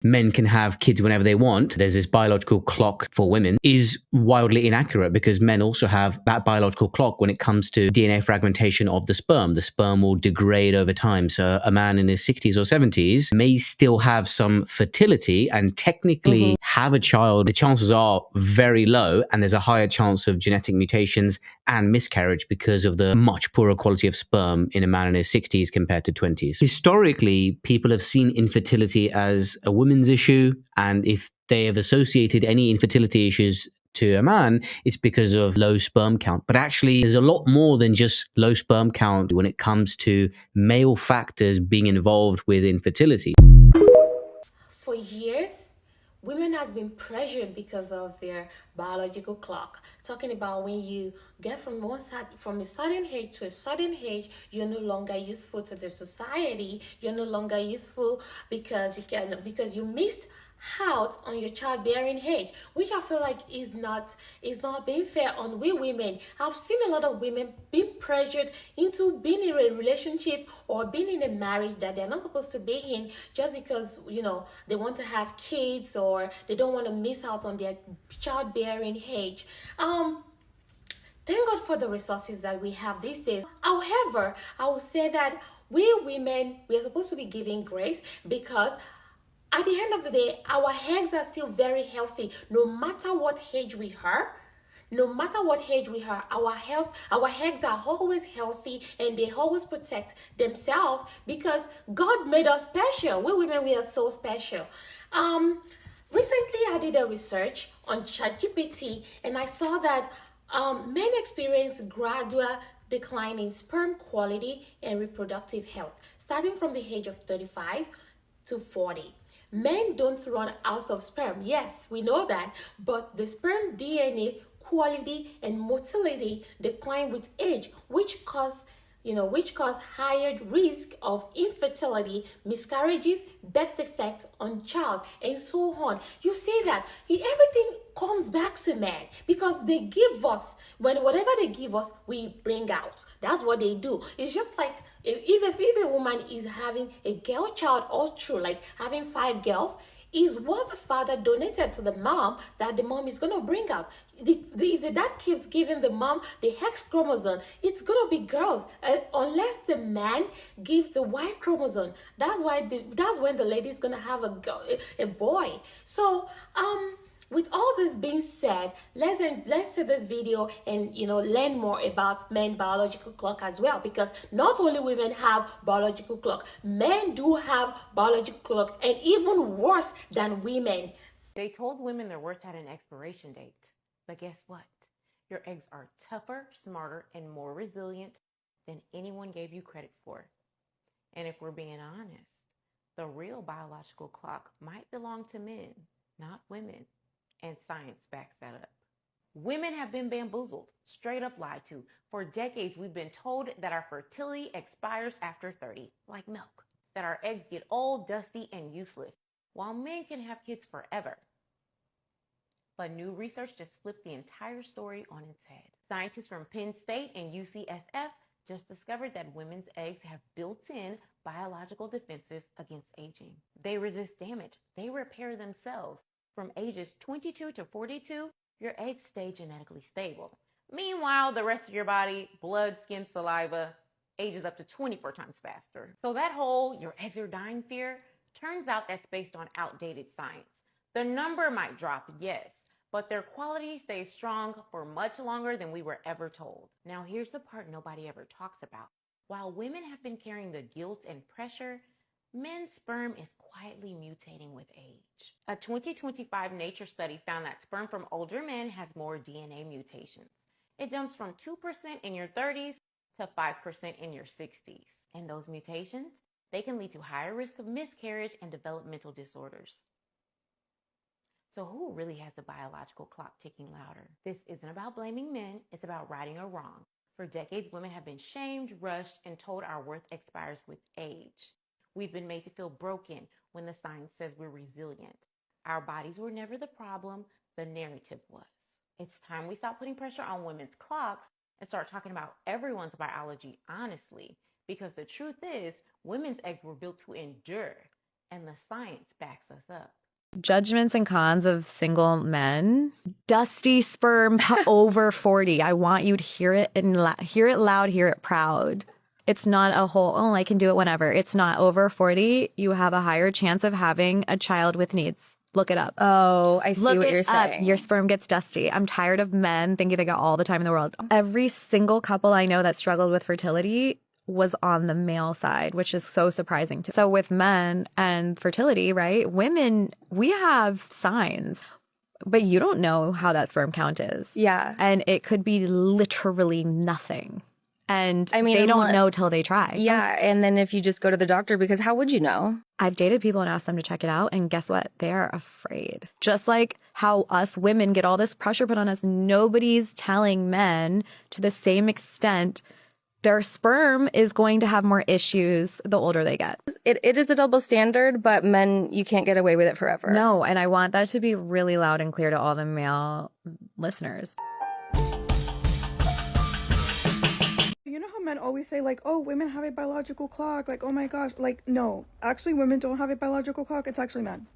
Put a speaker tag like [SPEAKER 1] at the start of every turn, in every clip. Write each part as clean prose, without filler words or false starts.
[SPEAKER 1] men can have kids whenever they want, there's this biological clock for women, is wildly inaccurate, because men also have that biological clock when it comes to DNA fragmentation of the sperm. The sperm will degrade over time. So a man in his 60s or 70s may still have some fertility and technically have a child. The chances are very low, and there's a higher chance of genetic mutations and miscarriage because of the much poorer quality of sperm in a man in his 60s compared to 20s. Historically, people have seen infertility as a woman's issue, and if they have associated any infertility issues to a man, it's because of low sperm count. But actually, there's a lot more than just low sperm count when it comes to male factors being involved with infertility.
[SPEAKER 2] For years, women has been pressured because of their biological clock, talking about when you get from one side, from a certain age to a certain age, you're no longer useful to the society, you're no longer useful because you missed out on your childbearing age, which I feel like is not being fair on we women. I've seen a lot of women being pressured into being in a relationship or being in a marriage that they're not supposed to be in, just because they want to have kids or they don't want to miss out on their childbearing age. Thank God for the resources that we have these days. However, I will say that we women, we are supposed to be giving grace, because at the end of the day, our eggs are still very healthy, no matter what age we are. No matter what age we are, our eggs are always healthy, and they always protect themselves, because God made us special. We women, we are so special. Recently, I did a research on ChatGPT, and I saw that men experience gradual decline in sperm quality and reproductive health, starting from the age of 35 to 40. Men don't run out of sperm. Yes, we know that, but the sperm DNA quality and motility decline with age, which cause higher risk of infertility, miscarriages, birth defect on child, and so on. You see that everything comes back to men, because they give us, when whatever they give us, we bring out. That's what they do. It's just like if a woman is having a girl child, all true, like having 5 girls, is what the father donated to the mom that the mom is going to bring out. If the dad keeps giving the mom the X chromosome, it's going to be girls, unless the man gives the Y chromosome. That's when the lady is going to have a boy. So with all this being said, let's see this video and learn more about men biological clock as well, because not only women have biological clock, men do have biological clock, and even worse than women.
[SPEAKER 3] They told women their worth had an expiration date. But guess what? Your eggs are tougher, smarter, and more resilient than anyone gave you credit for. And if we're being honest, the real biological clock might belong to men, not women. And science backs that up. Women have been bamboozled, straight up lied to. For decades, we've been told that our fertility expires after 30, like milk, that our eggs get old, dusty, and useless, while men can have kids forever. But new research just flipped the entire story on its head. Scientists from Penn State and UCSF just discovered that women's eggs have built-in biological defenses against aging. They resist damage. They repair themselves. From ages 22 to 42, your eggs stay genetically stable. Meanwhile, the rest of your body, blood, skin, saliva, ages up to 24 times faster. So that whole your eggs are dying fear, turns out that's based on outdated science. The number might drop, yes, but their quality stays strong for much longer than we were ever told. Now here's the part nobody ever talks about. While women have been carrying the guilt and pressure, men's sperm is quietly mutating with age. A 2025 Nature study found that sperm from older men has more DNA mutations. It jumps from 2% in your 30s to 5% in your 60s. And those mutations, they can lead to higher risk of miscarriage and developmental disorders. So who really has the biological clock ticking louder? This isn't about blaming men, it's about righting a wrong. For decades, women have been shamed, rushed, and told our worth expires with age. We've been made to feel broken when the science says we're resilient. Our bodies were never the problem, the narrative was. It's time we stop putting pressure on women's clocks and start talking about everyone's biology honestly, because the truth is, women's eggs were built to endure, And the science backs us up.
[SPEAKER 4] Judgments and cons of single men. Dusty sperm over 40. I want you to hear it and hear it loud, hear it proud. It's not a whole, oh, I can do it whenever. It's not over 40. You have a higher chance of having a child with needs. Look it up.
[SPEAKER 5] Oh, I see what you're saying.
[SPEAKER 4] Your sperm gets dusty. I'm tired of men thinking they got all the time in the world. Every single couple I know that struggled with fertility was on the male side, which is so surprising to me. So with men and fertility, right? Women, we have signs, but you don't know how that sperm count is.
[SPEAKER 5] Yeah.
[SPEAKER 4] And it could be literally nothing. And
[SPEAKER 5] I mean,
[SPEAKER 4] they don't know till they try.
[SPEAKER 5] Yeah. And then if you just go to the doctor, because how would you know?
[SPEAKER 4] I've dated people and asked them to check it out. And guess what? They're afraid. Just like how us women get all this pressure put on us, nobody's telling men to the same extent their sperm is going to have more issues the older they get.
[SPEAKER 5] It is a double standard, but men, you can't get away with it forever.
[SPEAKER 4] No, and I want that to be really loud and clear to all the male listeners.
[SPEAKER 6] You know how men always say, like, oh, women have a biological clock, like, oh my gosh, like, no, actually women don't have a biological clock, it's actually men.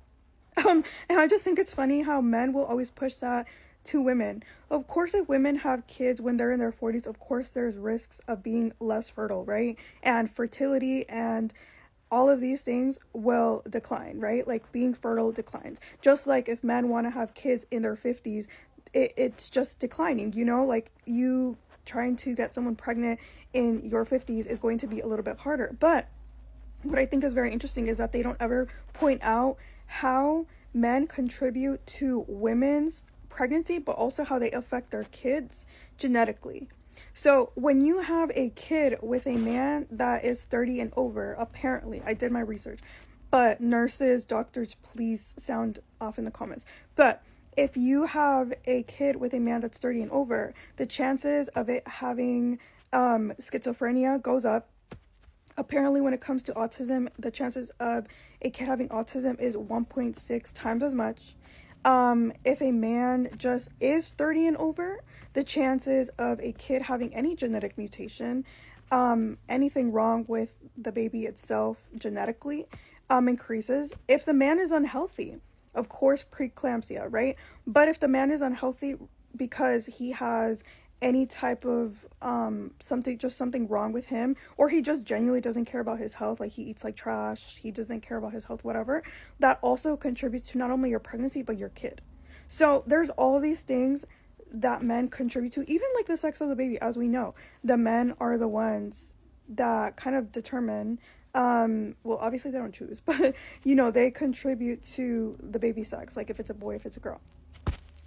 [SPEAKER 6] And I just think it's funny how men will always push that to women. Of course, if women have kids when they're in their 40s, of course there's risks of being less fertile, right? And fertility and all of these things will decline, right? Like being fertile declines. Just like if men want to have kids in their 50s, it's just declining, you know? Like you trying to get someone pregnant in your 50s is going to be a little bit harder. But what I think is very interesting is that they don't ever point out how men contribute to women's pregnancy, but also how they affect their kids genetically. So when you have a kid with a man that is 30 and over, apparently, I did my research, but nurses, doctors, please sound off in the comments. But if you have a kid with a man that's 30 and over, the chances of it having schizophrenia goes up. Apparently, when it comes to autism, the chances of a kid having autism is 1.6 times as much. If a man just is 30 and over, the chances of a kid having any genetic mutation, anything wrong with the baby itself genetically, increases. If the man is unhealthy, of course, preeclampsia, right? But if the man is unhealthy because he has any type of something wrong with him, or he just genuinely doesn't care about his health, like he eats like trash, he doesn't care about his health, whatever, that also contributes to not only your pregnancy but your kid. So there's all these things that men contribute to, even like the sex of the baby. As we know, the men are the ones that kind of determine, well, obviously they don't choose, but you know, they contribute to the baby sex, like if it's a boy, if it's a girl.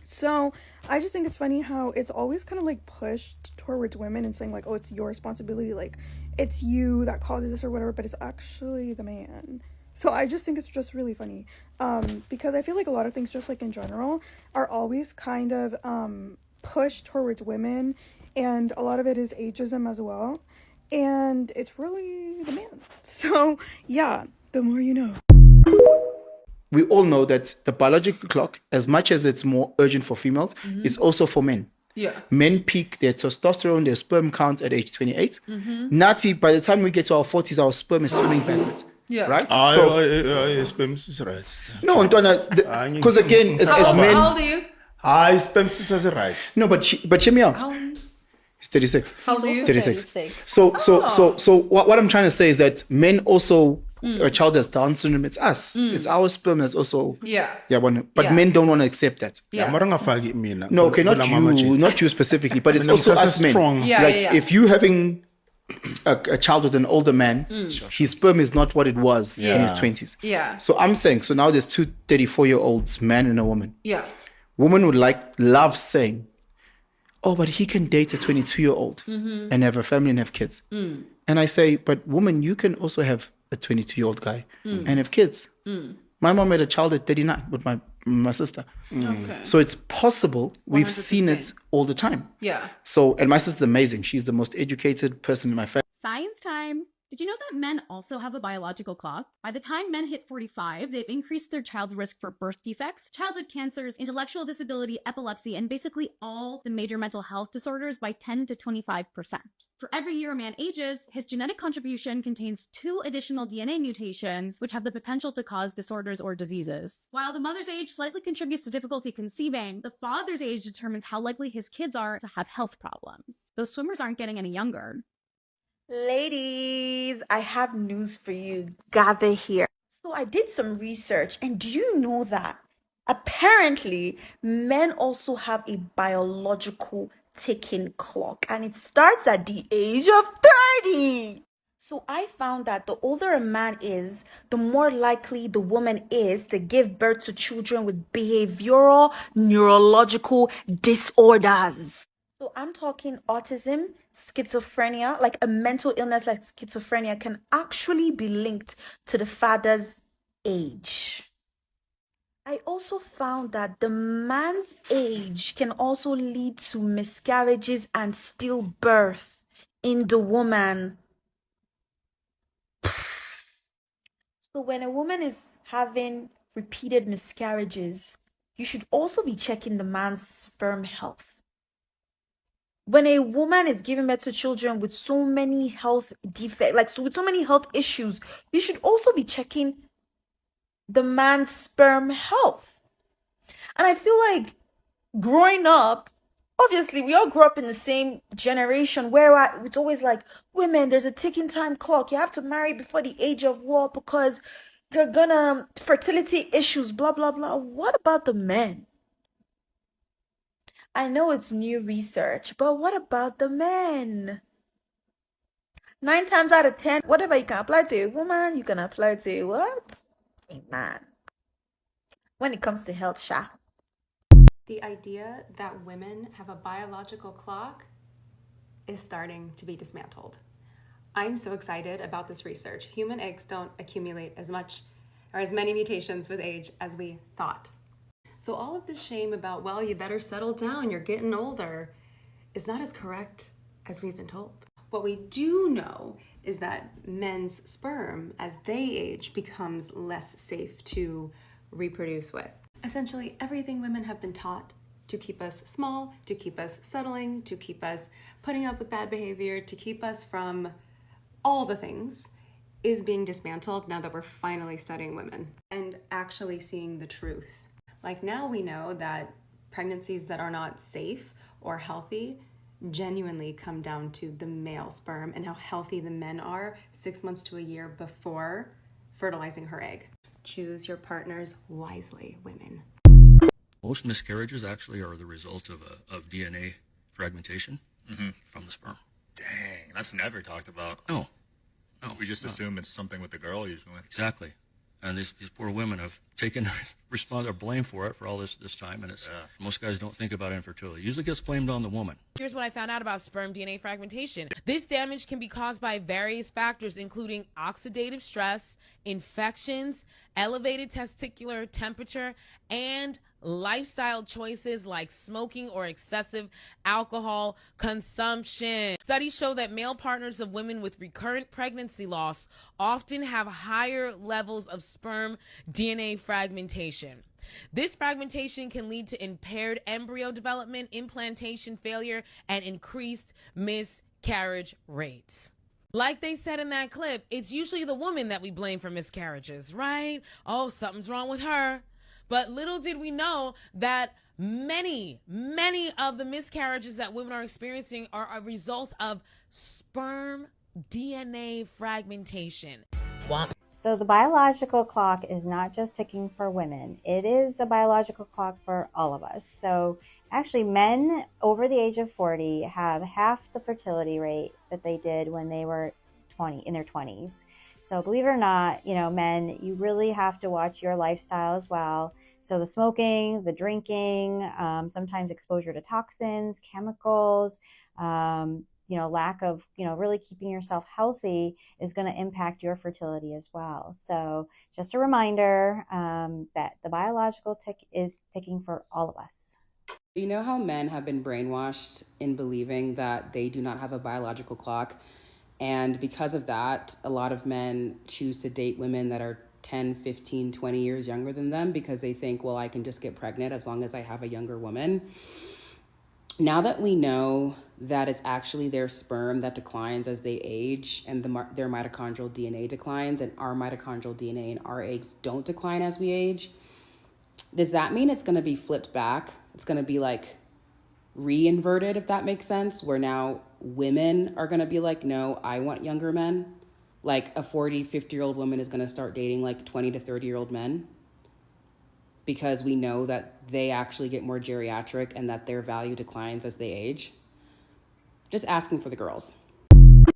[SPEAKER 6] So I just think it's funny how it's always kind of like pushed towards women and saying like, oh, it's your responsibility, like it's you that causes this or whatever, but it's actually the man. So I just think it's just really funny, because I feel like a lot of things, just like in general, are always kind of pushed towards women, and a lot of it is ageism as well, and it's really the man. So yeah, the more you know.
[SPEAKER 7] We all know that the biological clock, as much as it's more urgent for females, is also for men.
[SPEAKER 8] Yeah.
[SPEAKER 7] Men peak their testosterone, their sperm count at age 28. Nati, by the time we get to our 40s, our sperm is swimming backwards.
[SPEAKER 8] Yeah.
[SPEAKER 7] Right?
[SPEAKER 9] Sperm is right.
[SPEAKER 7] No, because again, as men...
[SPEAKER 8] How old are you?
[SPEAKER 9] Sperm is right.
[SPEAKER 7] No, but hear me out. He's 36.
[SPEAKER 8] How old are you?
[SPEAKER 7] 36. So what I'm trying to say is that men also... A child has Down syndrome, it's us. It's our sperm that's also... But men don't want to accept that. No, okay, not you specifically, but it's also us men. If you having a child with an older man, his sperm is not what it was in his 20s.
[SPEAKER 8] Yeah.
[SPEAKER 7] So I'm saying, so now there's two 34-year-olds, man and a woman.
[SPEAKER 8] Yeah.
[SPEAKER 7] Woman would love saying, oh, but he can date a 22-year-old and have a family and have kids. And I say, but woman, you can also have a 22-year-old guy and have kids. My mom had a child at 39 with my sister.
[SPEAKER 8] Okay.
[SPEAKER 7] So it's possible. We've 100%. Seen it all the time.
[SPEAKER 8] Yeah.
[SPEAKER 7] So, and my sister's amazing. She's the most educated person in my family.
[SPEAKER 10] Science time.
[SPEAKER 8] Did you know that men also have a biological clock? By the time men hit 45, they've increased their child's risk for birth defects, childhood cancers, intellectual disability, epilepsy, and basically all the major mental health disorders by 10 to 25%. For every year a man ages, his genetic contribution contains 2 additional DNA mutations, which have the potential to cause disorders or diseases. While the mother's age slightly contributes to difficulty conceiving, the father's age determines how likely his kids are to have health problems. Those swimmers aren't getting any younger.
[SPEAKER 10] Ladies, I have news for you. Gather here. So I did some research, and do you know that apparently men also have a biological ticking clock, and it starts at the age of 30. So I found that the older a man is, the more likely the woman is to give birth to children with behavioral neurological disorders. So I'm talking autism, schizophrenia, like a mental illness like schizophrenia can actually be linked to the father's age. I also found that the man's age can also lead to miscarriages and stillbirth in the woman. So when a woman is having repeated miscarriages, you should also be checking the man's sperm health. When a woman is giving birth to children with so many health defects, with so many health issues, you should also be checking the man's sperm health. And I feel like growing up, obviously we all grew up in the same generation where it's always like, women, there's a ticking time clock. You have to marry before the age of war because you're gonna fertility issues, blah, blah, blah. What about the men? I know it's new research, but what about the men? 9 times out of 10, whatever you can apply to a woman, you can apply to what? A man. When it comes to health, Sha.
[SPEAKER 11] The idea that women have a biological clock is starting to be dismantled. I'm so excited about this research. Human eggs don't accumulate as much or as many mutations with age as we thought. So all of this shame about, well, you better settle down, you're getting older, is not as correct as we've been told. What we do know is that men's sperm, as they age, becomes less safe to reproduce with. Essentially, everything women have been taught to keep us small, to keep us settling, to keep us putting up with bad behavior, to keep us from all the things, is being dismantled now that we're finally studying women and actually seeing the truth. Like now we know that pregnancies that are not safe or healthy genuinely come down to the male sperm and how healthy the men are 6 months to a year before fertilizing her egg. Choose your partners wisely, women.
[SPEAKER 12] Most miscarriages actually are the result of DNA fragmentation from the sperm.
[SPEAKER 13] Dang, that's never talked about.
[SPEAKER 12] No.
[SPEAKER 13] We just assume it's something with the girl usually.
[SPEAKER 12] Exactly. And these poor women have taken blame for it for all this time, and most guys don't think about infertility. It usually gets blamed on the woman.
[SPEAKER 14] Here's what I found out about sperm DNA fragmentation. This damage can be caused by various factors, including oxidative stress, infections, elevated testicular temperature, and lifestyle choices like smoking or excessive alcohol consumption. Studies show that male partners of women with recurrent pregnancy loss often have higher levels of sperm DNA fragmentation. This fragmentation can lead to impaired embryo development, implantation failure, and increased miscarriage rates. Like they said in that clip, it's usually the woman that we blame for miscarriages, right? Oh, something's wrong with her. But little did we know that many of the miscarriages that women are experiencing are a result of sperm DNA fragmentation.
[SPEAKER 15] So the biological clock is not just ticking for women. It is a biological clock for all of us. So actually men over the age of 40 have half the fertility rate that they did when they were in their 20s. So believe it or not, men, you really have to watch your lifestyle as well. So the smoking, the drinking, sometimes exposure to toxins, chemicals, lack of, really keeping yourself healthy is going to impact your fertility as well. So just a reminder that the biological tick is ticking for all of us.
[SPEAKER 16] You know how men have been brainwashed in believing that they do not have a biological clock? And because of that, a lot of men choose to date women that are 10, 15, 20 years younger than them because they think, well, I can just get pregnant as long as I have a younger woman. Now that we know that it's actually their sperm that declines as they age and their mitochondrial DNA declines, and our mitochondrial DNA in our eggs don't decline as we age, does that mean it's going to be flipped back? It's going to be like re-inverted, if that makes sense, where now women are going to be like, no, I want younger men. Like a 40, 50-year-old woman is going to start dating like 20 to 30-year-old men because we know that they actually get more geriatric and that their value declines as they age. Just asking for the girls.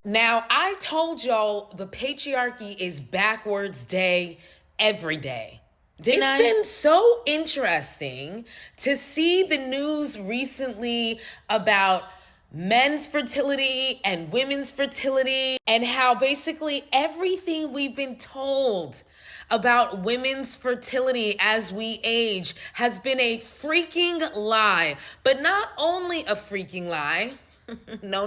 [SPEAKER 14] Now, I told y'all the patriarchy is backwards day every day. It's been so interesting to see the news recently about men's fertility and women's fertility and how basically everything we've been told about women's fertility as we age has been a freaking lie. But not only a freaking lie, no,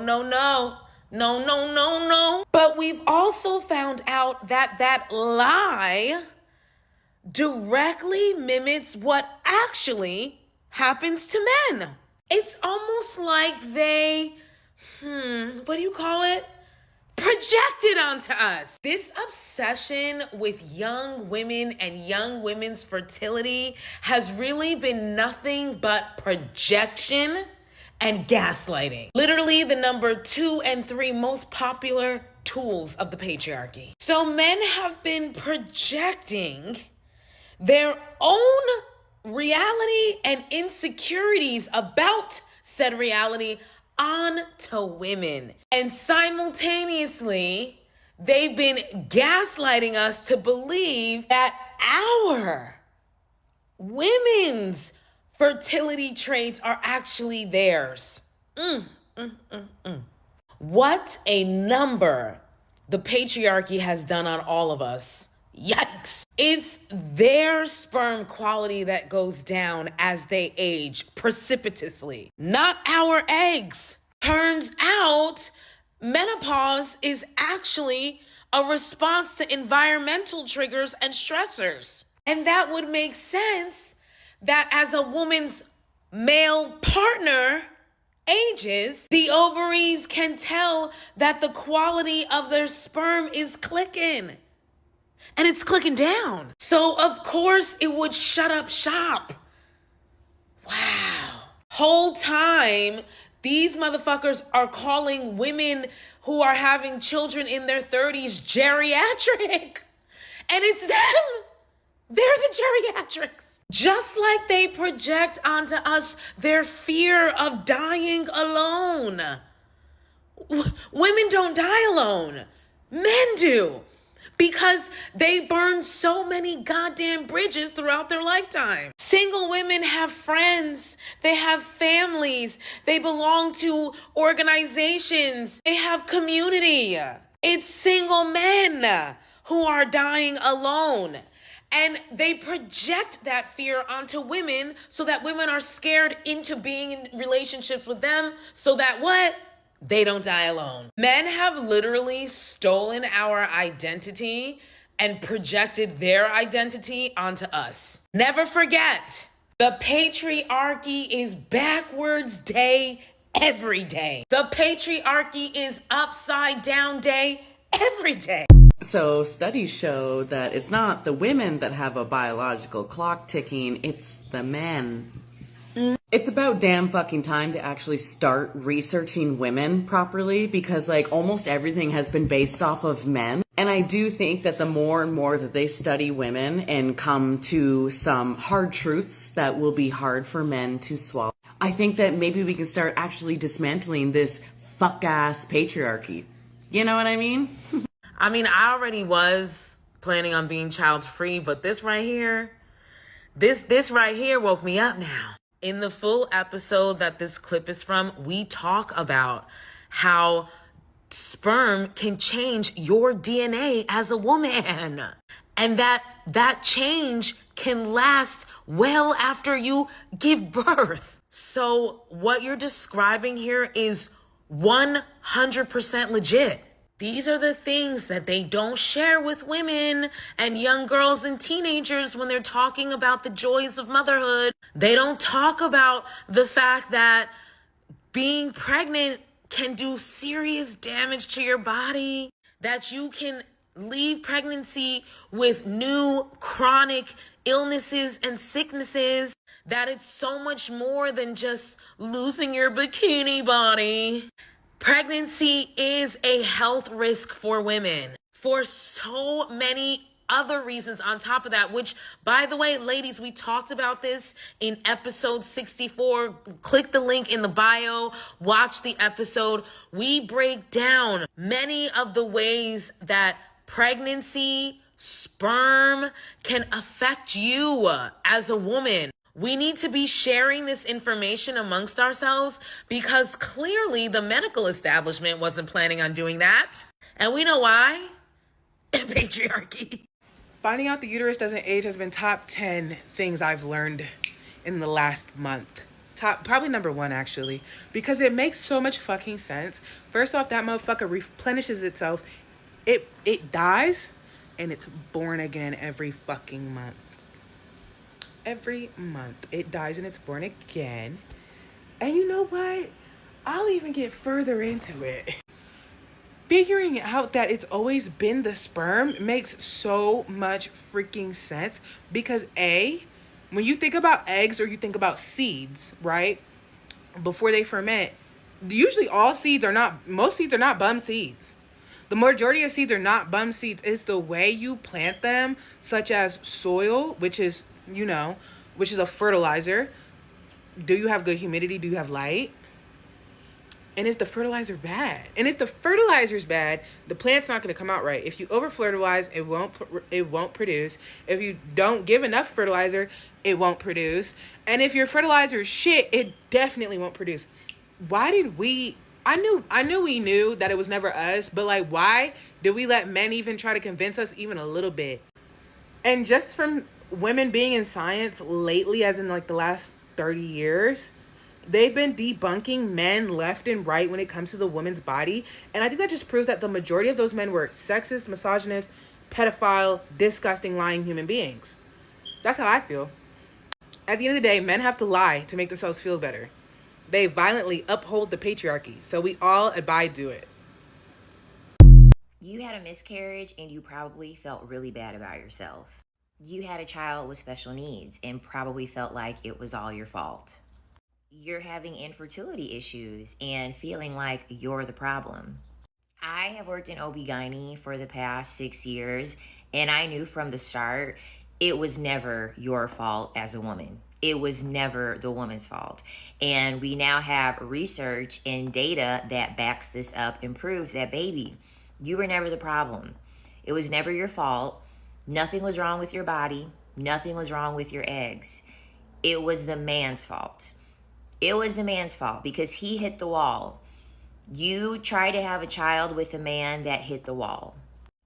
[SPEAKER 14] but we've also found out that that lie directly mimics what actually happens to men. It's almost like they, what do you call it? Projected onto us. This obsession with young women and young women's fertility has really been nothing but projection and gaslighting. Literally the number 2 and 3 most popular tools of the patriarchy. So men have been projecting their own reality and insecurities about said reality onto women. And simultaneously, they've been gaslighting us to believe that our women's fertility traits are actually theirs. What a number the patriarchy has done on all of us. Yikes. It's their sperm quality that goes down as they age precipitously, not our eggs. Turns out menopause is actually a response to environmental triggers and stressors. And that would make sense that as a woman's male partner ages, the ovaries can tell that the quality of their sperm is clicking. And it's clicking down. So of course it would shut up shop. Wow. Whole time, these motherfuckers are calling women who are having children in their 30s geriatric. And it's them. They're the geriatrics. Just like they project onto us their fear of dying alone. Women don't die alone. Men do. Because they burn so many goddamn bridges throughout their lifetime. Single women have friends, they have families, they belong to organizations, they have community. It's single men who are dying alone. And they project that fear onto women so that women are scared into being in relationships with them so that what? They don't die alone. Men have literally stolen our identity and projected their identity onto us. Never forget, the patriarchy is backwards day every day. The patriarchy is upside down day every day.
[SPEAKER 17] So studies show that it's not the women that have a biological clock ticking, it's the men. It's about damn fucking time to actually start researching women properly because like almost everything has been based off of men. And I do think that the more and more that they study women and come to some hard truths that will be hard for men to swallow, I think that maybe we can start actually dismantling this fuck-ass patriarchy. You know what I mean?
[SPEAKER 14] I mean, I already was planning on being child-free, but this right here woke me up now. In the full episode that this clip is from, we talk about how sperm can change your DNA as a woman. And that change can last well after you give birth. So what you're describing here is 100% legit. These are the things that they don't share with women and young girls and teenagers when they're talking about the joys of motherhood. They don't talk about the fact that being pregnant can do serious damage to your body, that you can leave pregnancy with new chronic illnesses and sicknesses, that it's so much more than just losing your bikini body. Pregnancy is a health risk for women for so many other reasons on top of that, which, by the way, ladies, we talked about this in episode 64. Click the link in the bio, watch the episode. We break down many of the ways that pregnancy, sperm can affect you as a woman. We need to be sharing this information amongst ourselves because clearly the medical establishment wasn't planning on doing that. And we know why. Patriarchy.
[SPEAKER 18] Finding out the uterus doesn't age has been top 10 things I've learned in the last month. Probably number 1, actually, because it makes so much fucking sense. First off, that motherfucker replenishes itself. It dies and it's born again every fucking month. Every month it dies and it's born again. And you know what? I'll even get further into it. Figuring out that it's always been the sperm makes so much freaking sense because when you think about eggs or you think about seeds, right? Before they ferment, usually most seeds are not bum seeds. The majority of seeds are not bum seeds. It's the way you plant them, such as soil, which is a fertilizer. Do you have good humidity? Do you have light? And is the fertilizer bad? And if the fertilizer's bad, the plant's not going to come out right. If you over fertilize, it won't produce. If you don't give enough fertilizer, it won't produce. And if your fertilizer is shit, it definitely won't produce. Why did we? I knew we knew that it was never us, but like, why did we let men even try to convince us even a little bit? And just from women being in science lately, as in like the last 30 years, they've been debunking men left and right when it comes to the woman's body. And I think that just proves that the majority of those men were sexist, misogynist, pedophile, disgusting, lying human beings. That's how I feel. At the end of the day, men have to lie to make themselves feel better. They violently uphold the patriarchy, so we all abide to it.
[SPEAKER 19] You had a miscarriage and you probably felt really bad about yourself. You had a child with special needs and probably felt like it was all your fault. You're having infertility issues and feeling like you're the problem. I have worked in OB-GYN for the past 6 years, and I knew from the start it was never your fault as a woman. It was never the woman's fault. And we now have research and data that backs this up and proves that, baby, you were never the problem. It was never your fault. Nothing was wrong with your body. Nothing was wrong with your eggs. It was the man's fault. It was the man's fault because he hit the wall. You try to have a child with a man that hit the wall.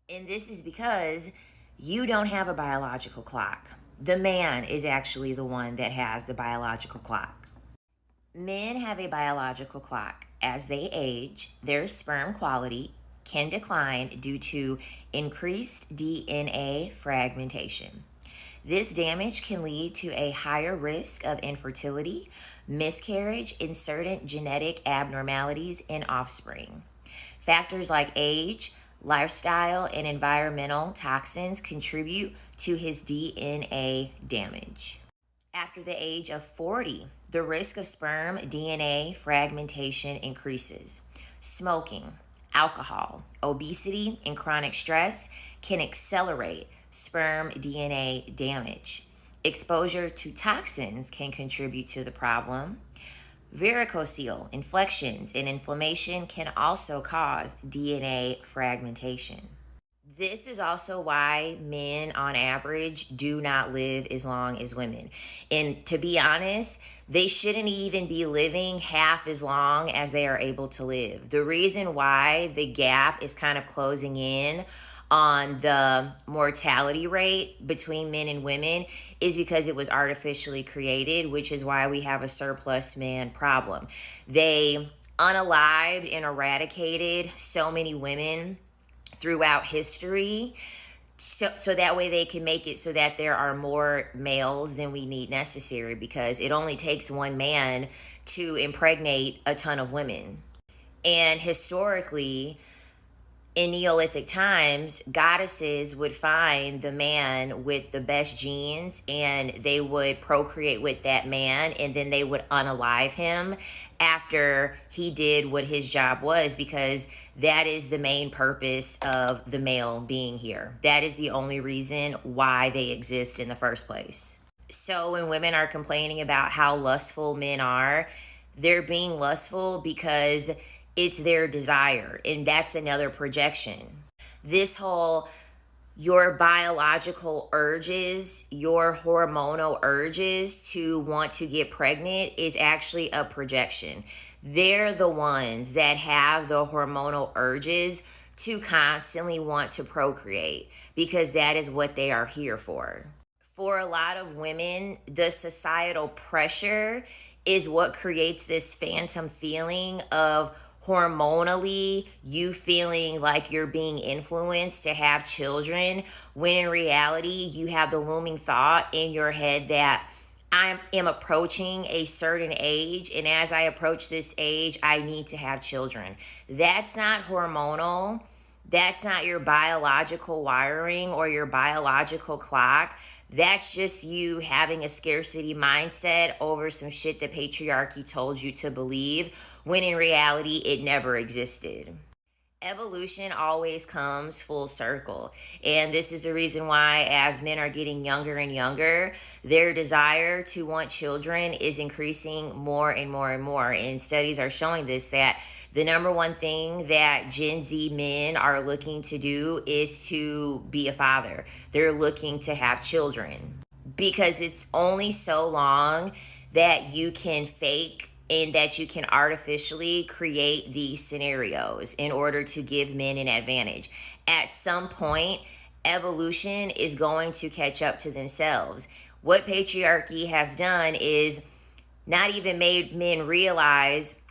[SPEAKER 19] And this is because you don't have a biological clock. The man is actually the one that has the biological clock. Men have a biological clock. As they age, their sperm quality can decline due to increased DNA fragmentation. This damage can lead to a higher risk of infertility, miscarriage, and certain genetic abnormalities in offspring. Factors like age, lifestyle, and environmental toxins contribute to his DNA damage. After the age of 40, the risk of sperm DNA fragmentation increases. Smoking, alcohol, obesity, and chronic stress can accelerate sperm DNA damage. Exposure to toxins can contribute to the problem. Varicocele, infections, and inflammation can also cause DNA fragmentation. This is also why men on average do not live as long as women. And to be honest, they shouldn't even be living half as long as they are able to live. The reason why the gap is kind of closing in on the mortality rate between men and women is because it was artificially created, which is why we have a surplus man problem. They unalived and eradicated so many women throughout history, so that way they can make it so that there are more males than we need necessary, because it only takes one man to impregnate a ton of women. And historically, in Neolithic times, goddesses would find the man with the best genes and they would procreate with that man, and then they would unalive him after he did what his job was, because that is the main purpose of the male being here. That is the only reason why they exist in the first place. So when women are complaining about how lustful men are, they're being lustful because it's their desire, and that's another projection. This whole your biological urges, your hormonal urges to want to get pregnant is actually a projection. They're the ones that have the hormonal urges to constantly want to procreate, because that is what they are here for. For a lot of women, the societal pressure is what creates this phantom feeling of hormonally you feeling like you're being influenced to have children, when in reality you have the looming thought in your head that I am approaching a certain age, and as I approach this age I need to have children. That's not hormonal. That's not your biological wiring or your biological clock. That's just you having a scarcity mindset over some shit that patriarchy told you to believe, when in reality it never existed. Evolution always comes full circle. And this is the reason why, as men are getting younger and younger, their desire to want children is increasing more and more and more. And studies are showing this, that the number one thing that Gen Z men are looking to do is to be a father. They're looking to have children, because it's only so long that you can fake and that you can artificially create these scenarios in order to give men an advantage. At some point, evolution is going to catch up to themselves. What patriarchy has done is not even made men realize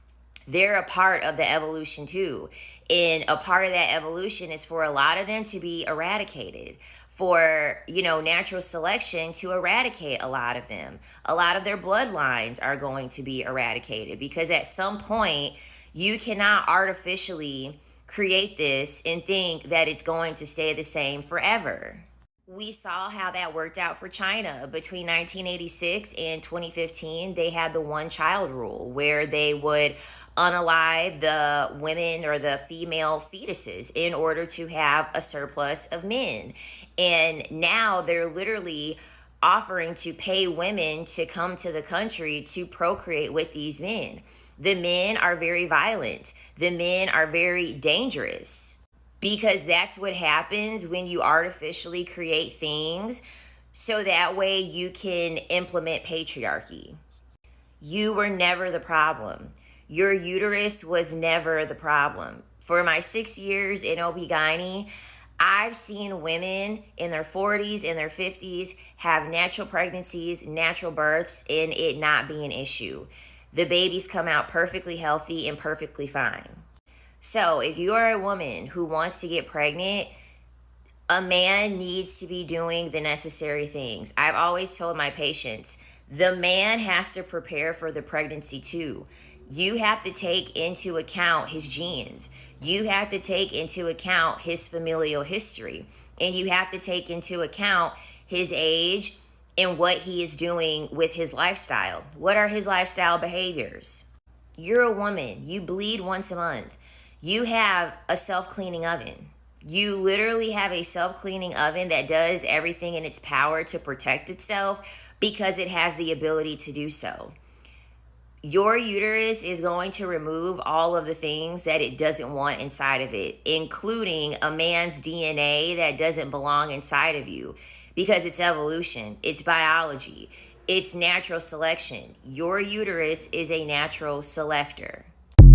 [SPEAKER 19] they're a part of the evolution too. And a part of that evolution is for a lot of them to be eradicated, for, natural selection to eradicate a lot of them. A lot of their bloodlines are going to be eradicated, because at some point you cannot artificially create this and think that it's going to stay the same forever. We saw how that worked out for China. Between 1986 and 2015, they had the one-child rule, where they would unalive the women or the female fetuses in order to have a surplus of men. And now they're literally offering to pay women to come to the country to procreate with these men. The men are very violent. The men are very dangerous, because that's what happens when you artificially create things so that way you can implement patriarchy. You were never the problem. Your uterus was never the problem. For my 6 years in OB-GYN, I've seen women in their 40s and their 50s have natural pregnancies, natural births, and it not be an issue. The babies come out perfectly healthy and perfectly fine. So if you are a woman who wants to get pregnant, a man needs to be doing the necessary things. I've always told my patients, the man has to prepare for the pregnancy too. You have to take into account his genes. You have to take into account his familial history. And you have to take into account his age and what he is doing with his lifestyle. What are his lifestyle behaviors? You're a woman. You bleed once a month. You have a self-cleaning oven. You literally have a self-cleaning oven that does everything in its power to protect itself, because it has the ability to do so. Your uterus is going to remove all of the things that it doesn't want inside of it, including a man's DNA that doesn't belong inside of you, because it's evolution, it's biology, it's natural selection. Your uterus is a natural selector.